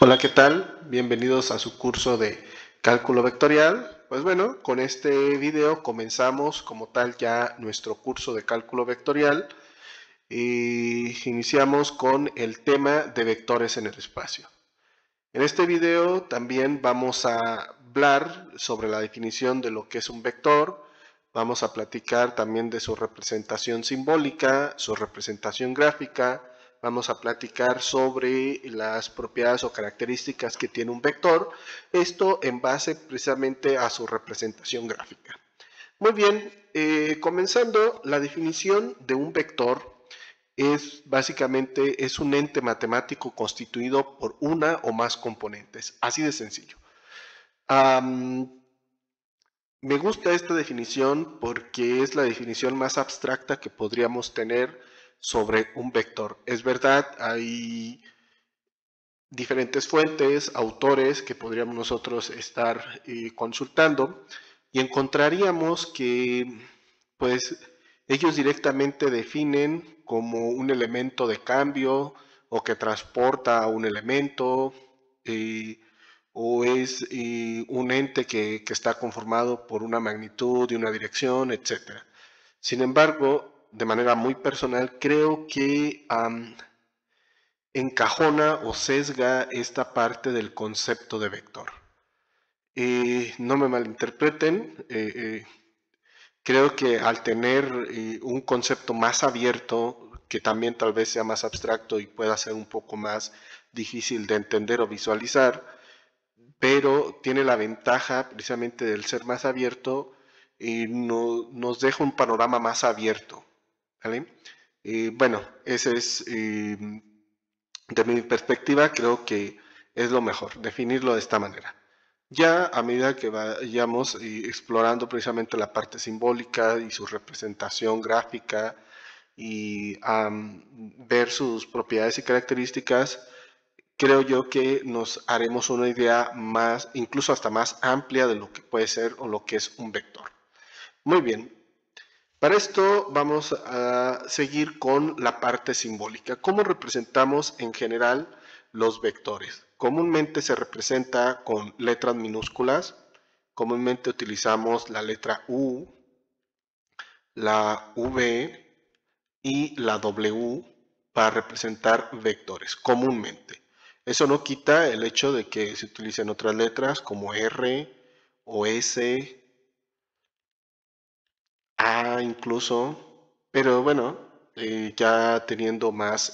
Hola, ¿qué tal? Bienvenidos a su curso de cálculo vectorial. Pues bueno, con este video comenzamos como tal ya nuestro curso de cálculo vectorial y iniciamos con el tema de vectores en el espacio. En este video también vamos a hablar sobre la definición de lo que es un vector. Vamos a platicar también de su representación simbólica, su representación gráfica. Vamos a platicar sobre las propiedades o características que tiene un vector. Esto en base precisamente a su representación gráfica. Muy bien, comenzando, la definición de un vector es básicamente un ente matemático constituido por una o más componentes, así de sencillo. Me gusta esta definición porque es la definición más abstracta que podríamos tener sobre un vector. Es verdad, hay diferentes fuentes, autores que podríamos nosotros estar consultando y encontraríamos que pues ellos directamente definen como un elemento de cambio o que transporta un elemento o es un ente que está conformado por una magnitud y una dirección, etc. Sin embargo, de manera muy personal, creo que encajona o sesga esta parte del concepto de vector. No me malinterpreten, creo que al tener un concepto más abierto, que también tal vez sea más abstracto y pueda ser un poco más difícil de entender o visualizar, pero tiene la ventaja precisamente del ser más abierto y nos deja un panorama más abierto. ¿Vale? Bueno, ese es de mi perspectiva, creo que es lo mejor, definirlo de esta manera. Ya a medida que vayamos explorando precisamente la parte simbólica y su representación gráfica y ver sus propiedades y características, creo yo que nos haremos una idea más, incluso hasta más amplia de lo que puede ser o lo que es un vector. Muy bien, para esto vamos a seguir con la parte simbólica. ¿Cómo representamos en general los vectores? Comúnmente se representa con letras minúsculas. Comúnmente utilizamos la letra U, la V y la W para representar vectores, comúnmente. Eso no quita el hecho de que se utilicen otras letras como R o S, A incluso, pero bueno, ya teniendo más,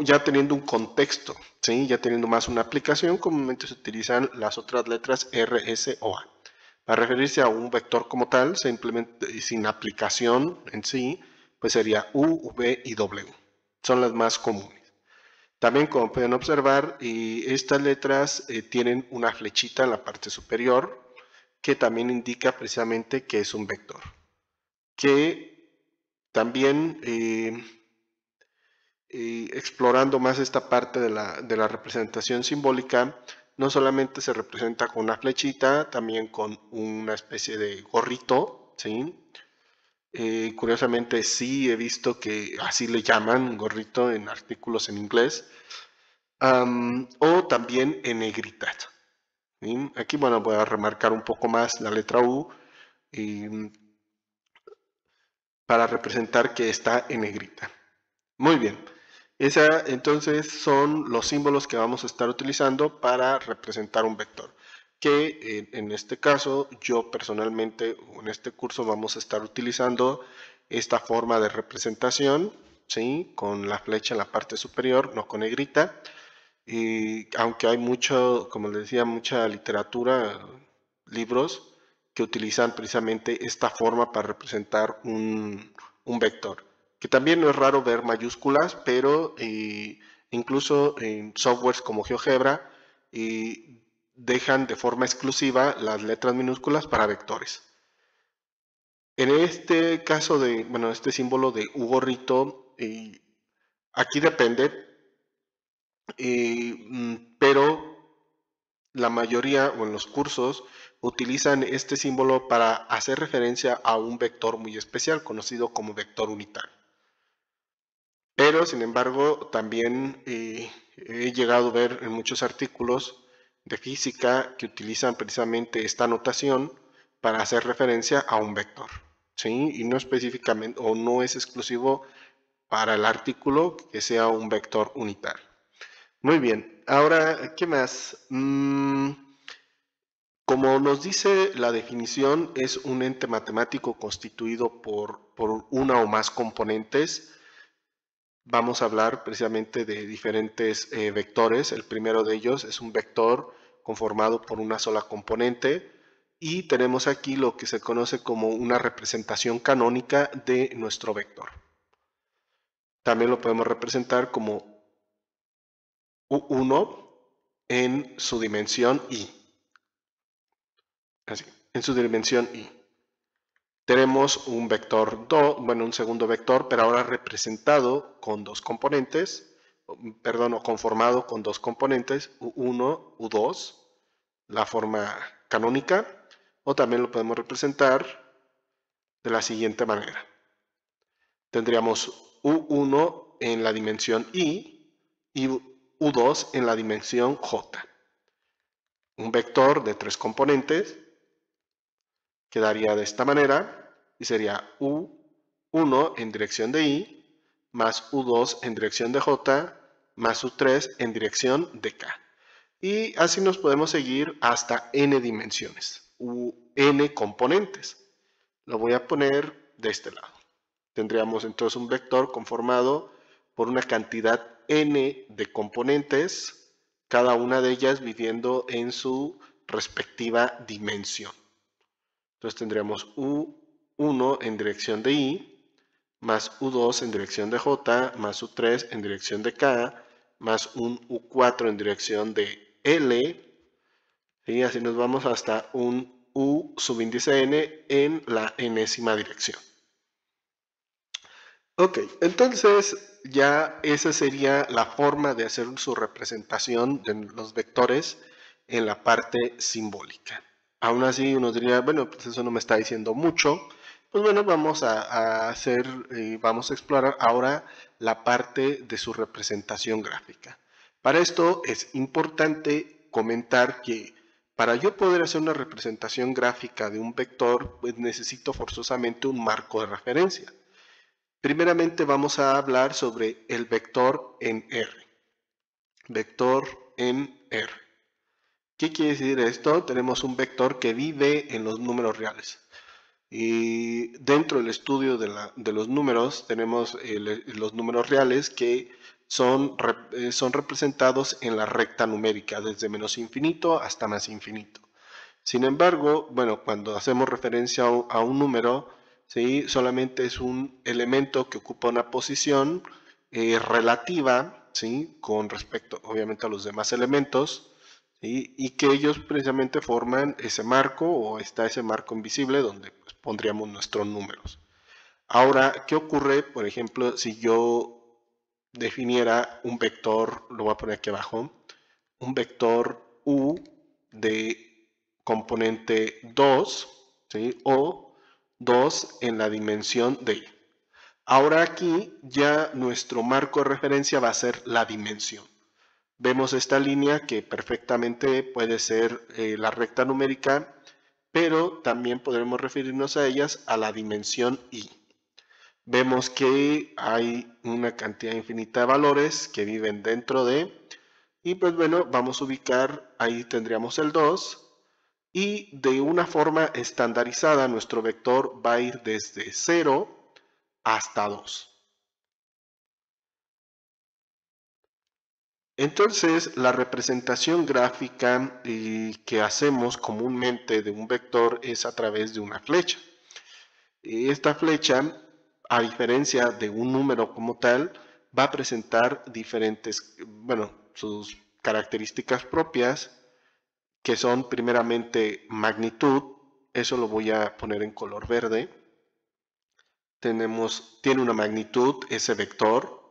ya teniendo un contexto, ¿sí? Ya teniendo más una aplicación, comúnmente se utilizan las otras letras R, S o A. Para referirse a un vector como tal, simplemente sin aplicación en sí, pues sería U, V y W. Son las más comunes. También, como pueden observar, estas letras tienen una flechita en la parte superior que también indica precisamente que es un vector. Que también, explorando más esta parte de la representación simbólica, no solamente se representa con una flechita, también con una especie de gorrito, ¿sí? Curiosamente sí he visto que así le llaman gorrito en artículos en inglés, o también en negritas. ¿Sí? Aquí, bueno, voy a remarcar un poco más la letra U para representar que está en negrita. Muy bien. Esa entonces son los símbolos que vamos a estar utilizando para representar un vector. Que en este caso yo personalmente en este curso vamos a estar utilizando esta forma de representación, ¿sí? Con la flecha en la parte superior, no con negrita. Y aunque hay mucho, como les decía, mucha literatura, libros que utilizan precisamente esta forma para representar un vector. Que también no es raro ver mayúsculas, pero incluso en softwares como GeoGebra dejan de forma exclusiva las letras minúsculas para vectores. En este caso de, bueno, este símbolo de U gorrito, aquí depende, pero la mayoría o en los cursos utilizan este símbolo para hacer referencia a un vector muy especial conocido como vector unitario. Pero, sin embargo, también he llegado a ver en muchos artículos de física que utilizan precisamente esta notación para hacer referencia a un vector, ¿sí? Y no específicamente, o no es exclusivo para el artículo que sea un vector unitario. Muy bien, ahora, ¿qué más? Como nos dice la definición, es un ente matemático constituido por una o más componentes. Vamos a hablar precisamente de diferentes vectores. El primero de ellos es un vector conformado por una sola componente y tenemos aquí lo que se conoce como una representación canónica de nuestro vector. También lo podemos representar como U1 en su dimensión I. Así, en su dimensión I. Tenemos un vector un segundo vector, pero ahora representado con dos componentes, perdón, o conformado con dos componentes, U1, U2, la forma canónica, o también lo podemos representar de la siguiente manera. Tendríamos U1 en la dimensión I y U2 en la dimensión J. Un vector de tres componentes quedaría de esta manera y sería U1 en dirección de I más U2 en dirección de J más U3 en dirección de K. Y así nos podemos seguir hasta n dimensiones, n componentes. Lo voy a poner de este lado. Tendríamos entonces un vector conformado por una cantidad n de componentes, cada una de ellas viviendo en su respectiva dimensión. Entonces tendríamos U1 en dirección de I, más U2 en dirección de J, más U3 en dirección de K, más un U4 en dirección de L, y así nos vamos hasta un U subíndice n en la enésima dirección. Ok, entonces ya esa sería la forma de hacer su representación de los vectores en la parte simbólica. Aún así uno diría, bueno, pues eso no me está diciendo mucho. Pues bueno, vamos a vamos a explorar ahora la parte de su representación gráfica. Para esto es importante comentar que para yo poder hacer una representación gráfica de un vector, pues necesito forzosamente un marco de referencia. Primeramente vamos a hablar sobre el vector en R. Vector en R. ¿Qué quiere decir esto? Tenemos un vector que vive en los números reales. Y dentro del estudio de los números tenemos los números reales que son representados en la recta numérica, desde menos infinito hasta más infinito. Sin embargo, bueno, cuando hacemos referencia a un número, ¿sí? Solamente es un elemento que ocupa una posición relativa, ¿sí? Con respecto, obviamente, a los demás elementos, ¿sí? Y que ellos precisamente forman ese marco o está ese marco invisible donde pues, pondríamos nuestros números. Ahora, ¿qué ocurre, por ejemplo, si yo definiera un vector, lo voy a poner aquí abajo, un vector U de componente 2, ¿sí? O 2 en la dimensión de Y. Ahora aquí ya nuestro marco de referencia va a ser la dimensión. Vemos esta línea que perfectamente puede ser la recta numérica, pero también podremos referirnos a ellas a la dimensión Y. Vemos que hay una cantidad infinita de valores que viven dentro de, y pues bueno, vamos a ubicar, ahí tendríamos el 2, y de una forma estandarizada nuestro vector va a ir desde 0 hasta 2. Entonces, la representación gráfica que hacemos comúnmente de un vector es a través de una flecha. Esta flecha, a diferencia de un número como tal, va a presentar diferentes, bueno, sus características propias, que son primeramente magnitud, eso lo voy a poner en color verde. Tiene una magnitud, ese vector,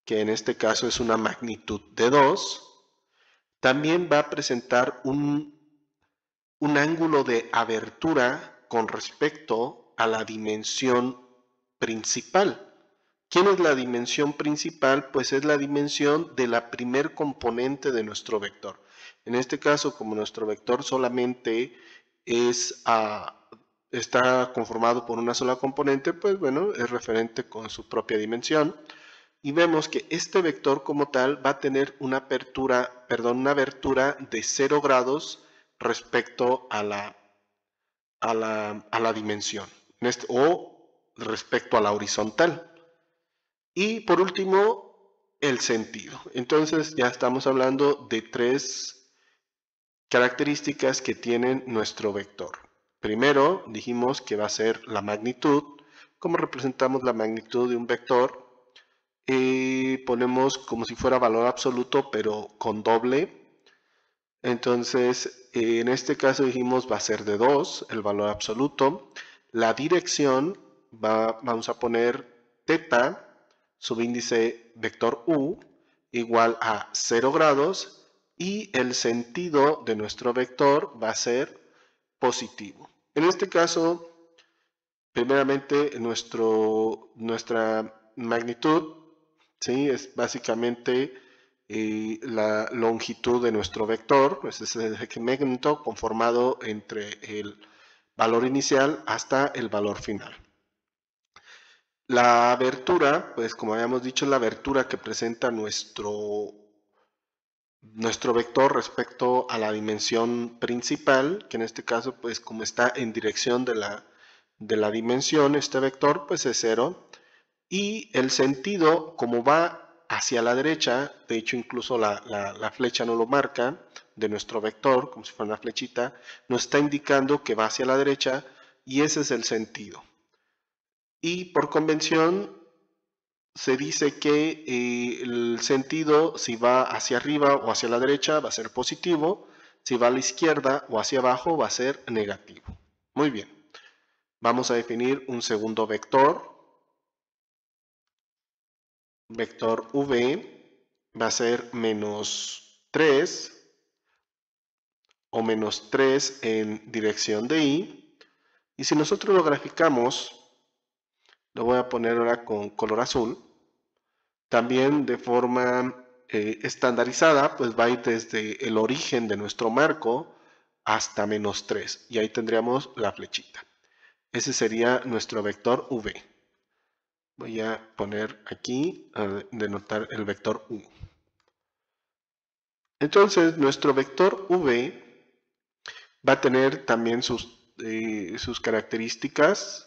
que en este caso es una magnitud de 2. También va a presentar un ángulo de abertura con respecto a la dimensión principal. ¿Quién es la dimensión principal? Pues es la dimensión de la primer componente de nuestro vector. En este caso, como nuestro vector solamente está conformado por una sola componente, pues bueno, es referente con su propia dimensión. Y vemos que este vector como tal va a tener una abertura de 0 grados respecto a la dimensión, o respecto a la horizontal. Y por último, el sentido. Entonces ya estamos hablando de 3 características que tienen nuestro vector. Primero, dijimos que va a ser la magnitud. ¿Cómo representamos la magnitud de un vector? Ponemos como si fuera valor absoluto, pero con doble. Entonces, en este caso dijimos va a ser de 2, el valor absoluto. La dirección, vamos a poner teta, subíndice vector u, igual a 0 grados, y el sentido de nuestro vector va a ser positivo. En este caso, primeramente, nuestra magnitud, ¿sí? Es básicamente la longitud de nuestro vector, pues es el segmento conformado entre el valor inicial hasta el valor final. La abertura, pues como habíamos dicho, es la abertura que presenta nuestro vector respecto a la dimensión principal, que en este caso, pues como está en dirección de la dimensión, este vector, pues es 0. Y el sentido, como va hacia la derecha, de hecho incluso la flecha no lo marca, de nuestro vector, como si fuera una flechita, nos está indicando que va hacia la derecha, y ese es el sentido. Y por convención se dice que el sentido, si va hacia arriba o hacia la derecha, va a ser positivo, si va a la izquierda o hacia abajo, va a ser negativo. Muy bien, vamos a definir un segundo vector. Vector v va a ser menos 3 o menos 3 en dirección de y. Y si nosotros lo graficamos, lo voy a poner ahora con color azul, también de forma estandarizada, pues va a ir desde el origen de nuestro marco hasta menos 3. Y ahí tendríamos la flechita. Ese sería nuestro vector v. Voy a poner aquí, a denotar el vector u. Entonces, nuestro vector v va a tener también sus características.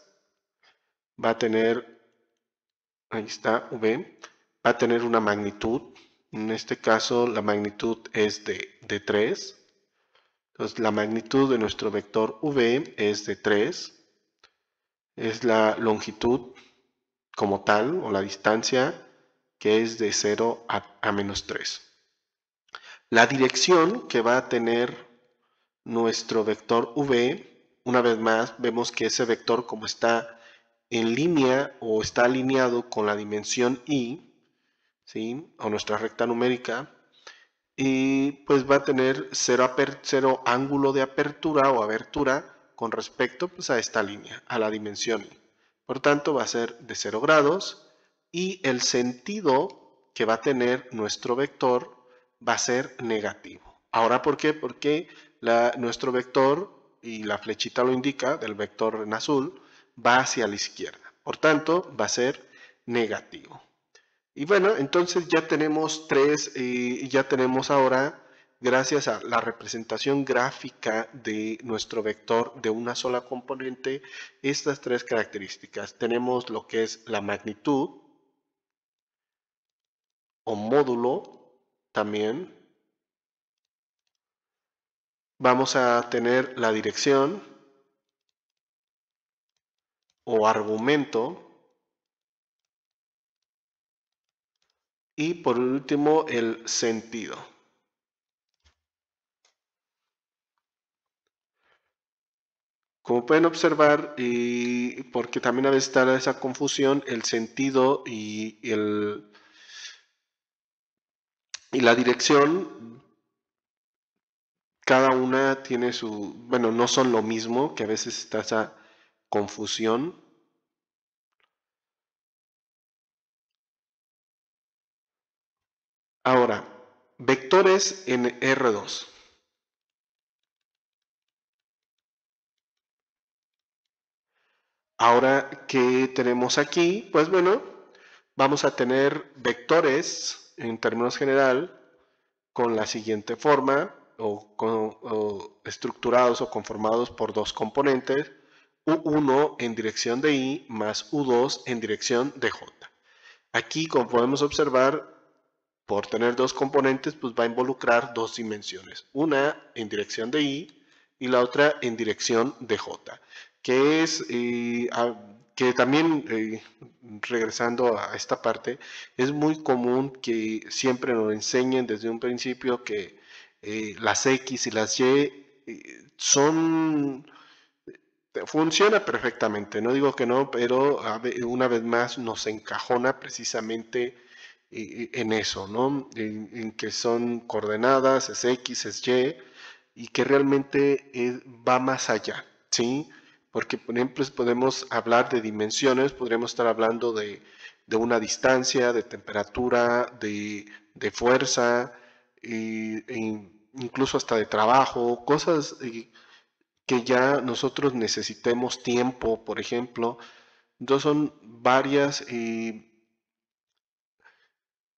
Va a tener, ahí está, v, va a tener una magnitud. En este caso, la magnitud es de 3. Entonces, la magnitud de nuestro vector v es de 3. Es la longitud como tal, o la distancia, que es de 0 a menos 3. La dirección que va a tener nuestro vector v, una vez más, vemos que ese vector, como está en línea o está alineado con la dimensión y, ¿sí? O nuestra recta numérica, y pues va a tener 0 ángulo de apertura o abertura con respecto, pues, a esta línea, a la dimensión y. Por tanto, va a ser de 0 grados, y el sentido que va a tener nuestro vector va a ser negativo. Ahora, ¿por qué? Porque nuestro vector, y la flechita lo indica, del vector en azul, va hacia la izquierda. Por tanto, va a ser negativo. Y bueno, entonces ya tenemos ya tenemos ahora, gracias a la representación gráfica de nuestro vector de una sola componente, estas 3 características. Tenemos lo que es la magnitud o módulo también. Vamos a tener la dirección o argumento. Y por último, el sentido. Como pueden observar, porque también a veces está esa confusión, el sentido y la dirección, cada una tiene bueno, no son lo mismo, que a veces está esa confusión. Ahora, vectores en R2. Ahora, ¿qué tenemos aquí? Pues bueno, vamos a tener vectores en términos general con la siguiente forma o estructurados o conformados por dos componentes, U1 en dirección de I más U2 en dirección de J. Aquí, como podemos observar, por tener dos componentes, pues va a involucrar dos dimensiones, una en dirección de I y la otra en dirección de J, que es que también, regresando a esta parte, es muy común que siempre nos enseñen desde un principio que las X y las Y son funciona perfectamente, no digo que no, pero una vez más nos encajona precisamente en eso, ¿no? En que son coordenadas, es X, es Y que realmente va más allá, ¿sí? Porque, por ejemplo, podemos hablar de dimensiones, podríamos estar hablando de una distancia, de temperatura, de fuerza, incluso hasta de trabajo, cosas que ya nosotros necesitemos tiempo, por ejemplo. Entonces son varias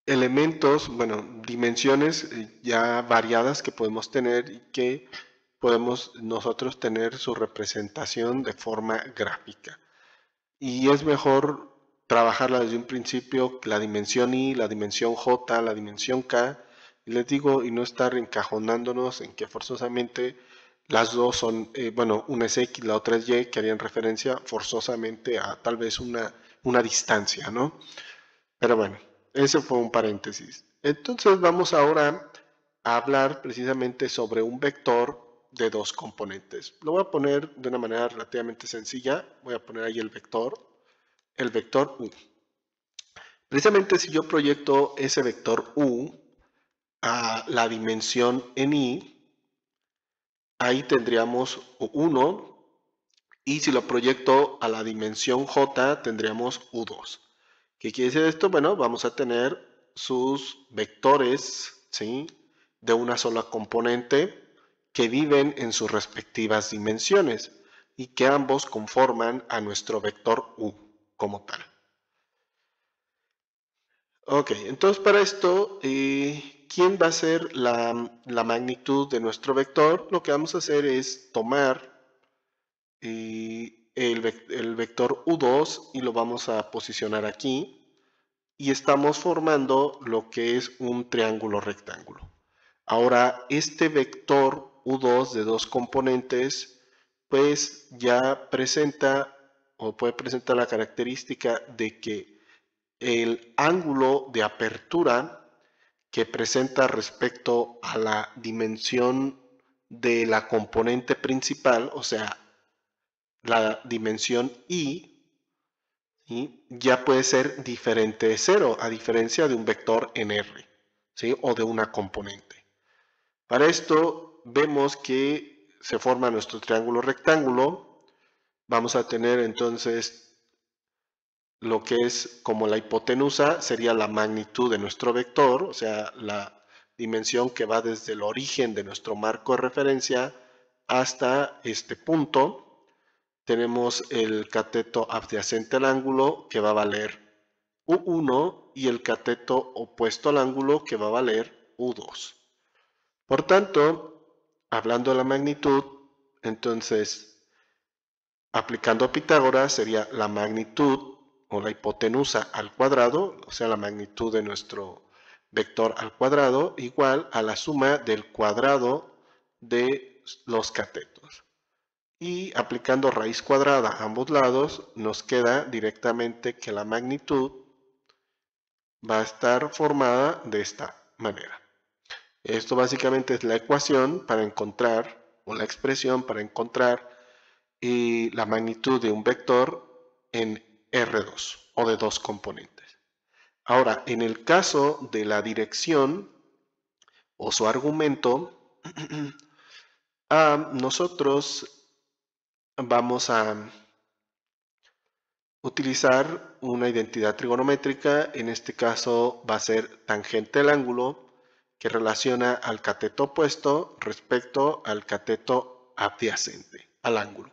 elementos, bueno, dimensiones ya variadas que podemos tener y que podemos nosotros tener su representación de forma gráfica. Y es mejor trabajarla desde un principio, la dimensión Y, la dimensión J, la dimensión K, y les digo, y no estar encajonándonos en que forzosamente las dos son, bueno, una es X, la otra es Y, que harían referencia forzosamente a tal vez una distancia, ¿no? Pero bueno, ese fue un paréntesis. Entonces vamos ahora a hablar precisamente sobre un vector de dos componentes. Lo voy a poner de una manera relativamente sencilla. Voy a poner ahí el vector U. Precisamente si yo proyecto ese vector U a la dimensión en I, ahí tendríamos 1, y si lo proyecto a la dimensión J, tendríamos U2. ¿Qué quiere decir esto? Bueno, vamos a tener sus vectores, ¿sí?, de una sola componente que viven en sus respectivas dimensiones y que ambos conforman a nuestro vector U como tal. Ok, entonces para esto, ¿quién va a ser la magnitud de nuestro vector? Lo que vamos a hacer es tomar el vector U2 y lo vamos a posicionar aquí. Y estamos formando lo que es un triángulo rectángulo. Ahora, este vector U2 de dos componentes, pues ya presenta o puede presentar la característica de que el ángulo de apertura que presenta respecto a la dimensión de la componente principal, o sea, la dimensión I, ¿sí?, ya puede ser diferente de 0, a diferencia de un vector en R, ¿sí?, o de una componente. Para esto vemos que se forma nuestro triángulo rectángulo. Vamos a tener entonces lo que es como la hipotenusa, sería la magnitud de nuestro vector, o sea, la dimensión que va desde el origen de nuestro marco de referencia hasta este punto. Tenemos el cateto adyacente al ángulo que va a valer U1 y el cateto opuesto al ángulo que va a valer U2. Por tanto, hablando de la magnitud, entonces, aplicando a Pitágoras sería la magnitud o la hipotenusa al cuadrado, o sea, la magnitud de nuestro vector al cuadrado, igual a la suma del cuadrado de los catetos. Y aplicando raíz cuadrada a ambos lados, nos queda directamente que la magnitud va a estar formada de esta manera. Esto básicamente es la ecuación para encontrar, o la expresión para encontrar la magnitud de un vector en R2 o de dos componentes. Ahora, en el caso de la dirección o su argumento, nosotros vamos a utilizar una identidad trigonométrica. En este caso va a ser tangente al ángulo, que relaciona al cateto opuesto respecto al cateto adyacente al ángulo.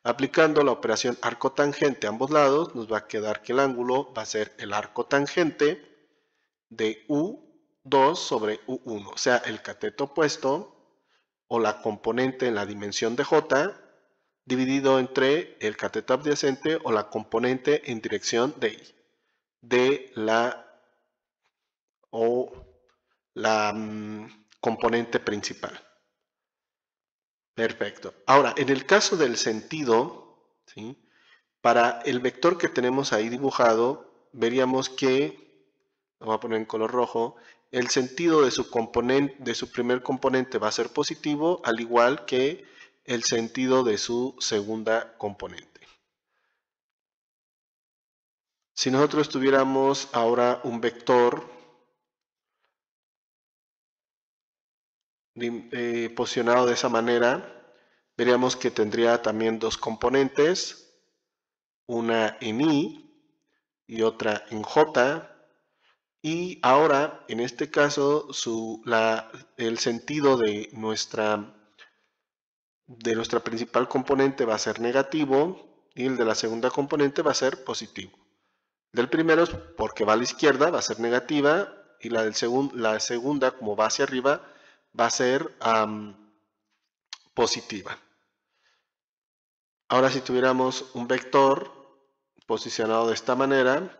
Aplicando la operación arco tangente a ambos lados, nos va a quedar que el ángulo va a ser el arco tangente de U2 sobre U1, o sea, el cateto opuesto o la componente en la dimensión de J dividido entre el cateto adyacente o la componente en dirección de I, de la componente principal. Perfecto. Ahora, en el caso del sentido, ¿sí? Para el vector que tenemos ahí dibujado, veríamos que, lo voy a poner en color rojo, el sentido de su primer componente va a ser positivo, al igual que el sentido de su segunda componente. Si nosotros tuviéramos ahora un vector posicionado de esa manera, veríamos que tendría también dos componentes, una en I y otra en J, y ahora en este caso el sentido de nuestra principal componente va a ser negativo y el de la segunda componente va a ser positivo. Del primero, porque va a la izquierda, va a ser negativa, y la segunda, como va hacia arriba, va a ser positiva. Ahora, si tuviéramos un vector posicionado de esta manera,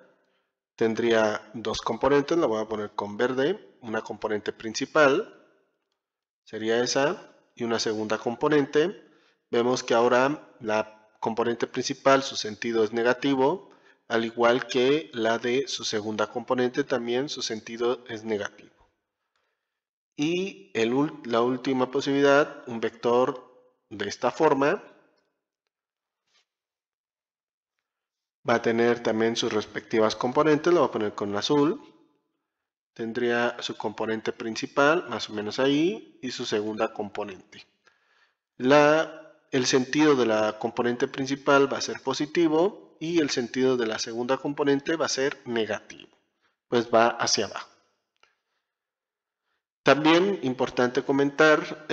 tendría dos componentes, la voy a poner con verde, una componente principal, sería esa, y una segunda componente. Vemos que ahora la componente principal, su sentido es negativo, al igual que la de su segunda componente, también su sentido es negativo. Y la última posibilidad, un vector de esta forma, va a tener también sus respectivas componentes, lo voy a poner con azul. Tendría su componente principal, más o menos ahí, y su segunda componente. El sentido de la componente principal va a ser positivo y el sentido de la segunda componente va a ser negativo, pues va hacia abajo. También importante comentar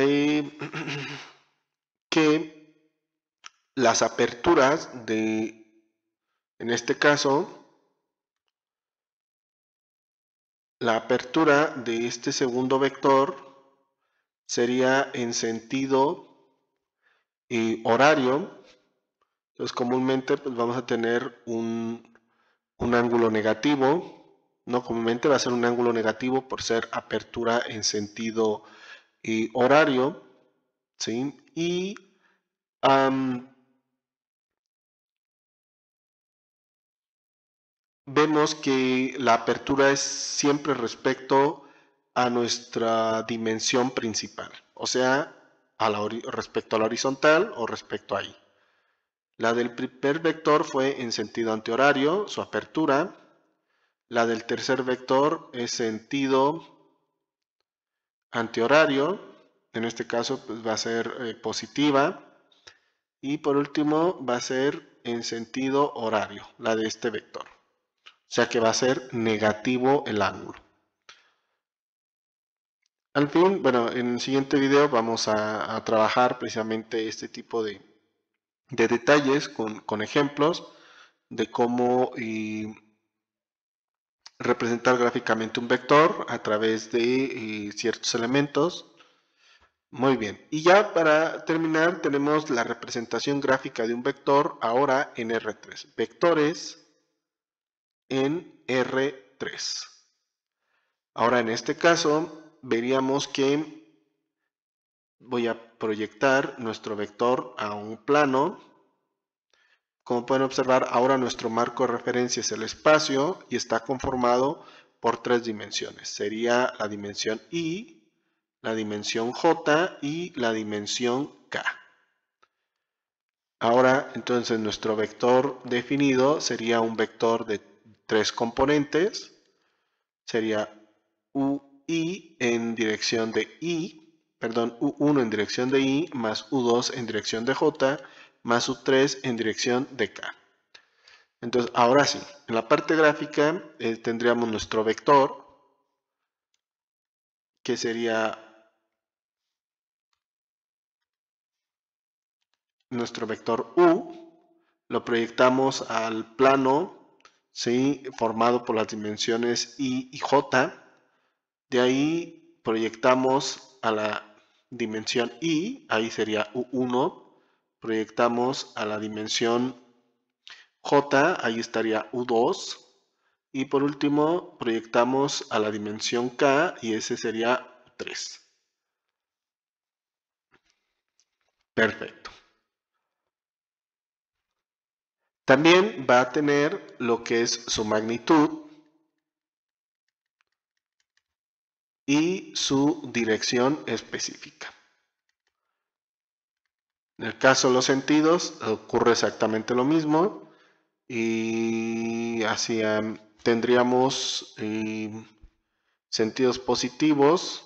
que las aperturas en este caso, la apertura de este segundo vector sería en sentido horario. Entonces comúnmente pues, vamos a tener un ángulo negativo, ¿no? Comúnmente va a ser un ángulo negativo por ser apertura en sentido horario, ¿sí? Y vemos que la apertura es siempre respecto a nuestra dimensión principal, o sea, respecto a la horizontal o respecto a I. La del primer vector fue en sentido antihorario, su apertura. La del tercer vector es sentido antihorario, en este caso pues, va a ser positiva. Y por último va a ser en sentido horario, la de este vector. O sea que va a ser negativo el ángulo. Al fin, bueno, en el siguiente video vamos a trabajar precisamente este tipo de detalles con ejemplos de cómo representar gráficamente un vector a través de ciertos elementos. Muy bien, y ya para terminar tenemos la representación gráfica de un vector ahora en R3. Vectores en R3. Ahora en este caso veríamos que voy a proyectar nuestro vector a un plano. Como pueden observar, ahora nuestro marco de referencia es el espacio y está conformado por tres dimensiones. Sería la dimensión I, la dimensión J y la dimensión K. Ahora, entonces, nuestro vector definido sería un vector de tres componentes. Sería UI en dirección de I, perdón, U1 en dirección de I, más U2 en dirección de J, más U3 en dirección de K. Entonces, ahora sí, en la parte gráfica tendríamos nuestro vector, que sería nuestro vector U, lo proyectamos al plano, ¿sí?, formado por las dimensiones I y J. De ahí proyectamos a la dimensión I, ahí sería U1, proyectamos a la dimensión J, ahí estaría U2, y por último proyectamos a la dimensión K, y ese sería U3. Perfecto. También va a tener lo que es su magnitud y su dirección específica. En el caso de los sentidos ocurre exactamente lo mismo, y así tendríamos sentidos positivos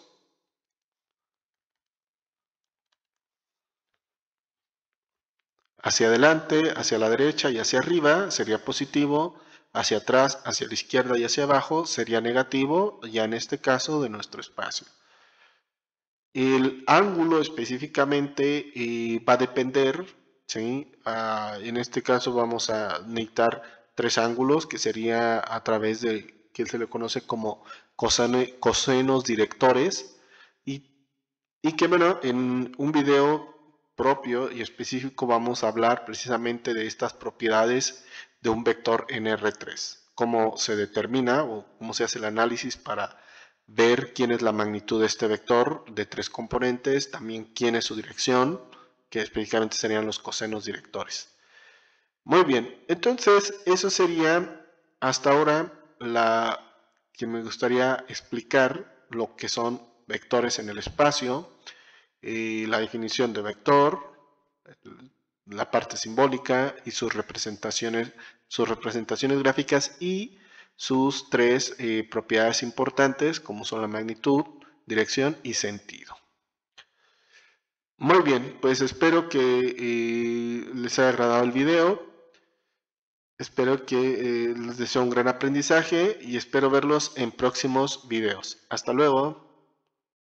hacia adelante, hacia la derecha y hacia arriba sería positivo, hacia atrás, hacia la izquierda y hacia abajo sería negativo, ya en este caso de nuestro espacio. El ángulo específicamente va a depender, ¿sí? En este caso vamos a necesitar 3 ángulos, que sería a través de, que se le conoce como cosenos directores, y que bueno, en un video propio y específico vamos a hablar precisamente de estas propiedades de un vector en R3, cómo se determina o cómo se hace el análisis para ver quién es la magnitud de este vector de 3 componentes, también quién es su dirección, que específicamente serían los cosenos directores. Muy bien, entonces eso sería hasta ahora la que me gustaría explicar lo que son vectores en el espacio, la definición de vector, la parte simbólica y sus representaciones gráficas y sus 3 propiedades importantes, como son la magnitud, dirección y sentido. Muy bien, pues espero que les haya agradado el video. Espero que les deseo un gran aprendizaje y espero verlos en próximos videos. Hasta luego.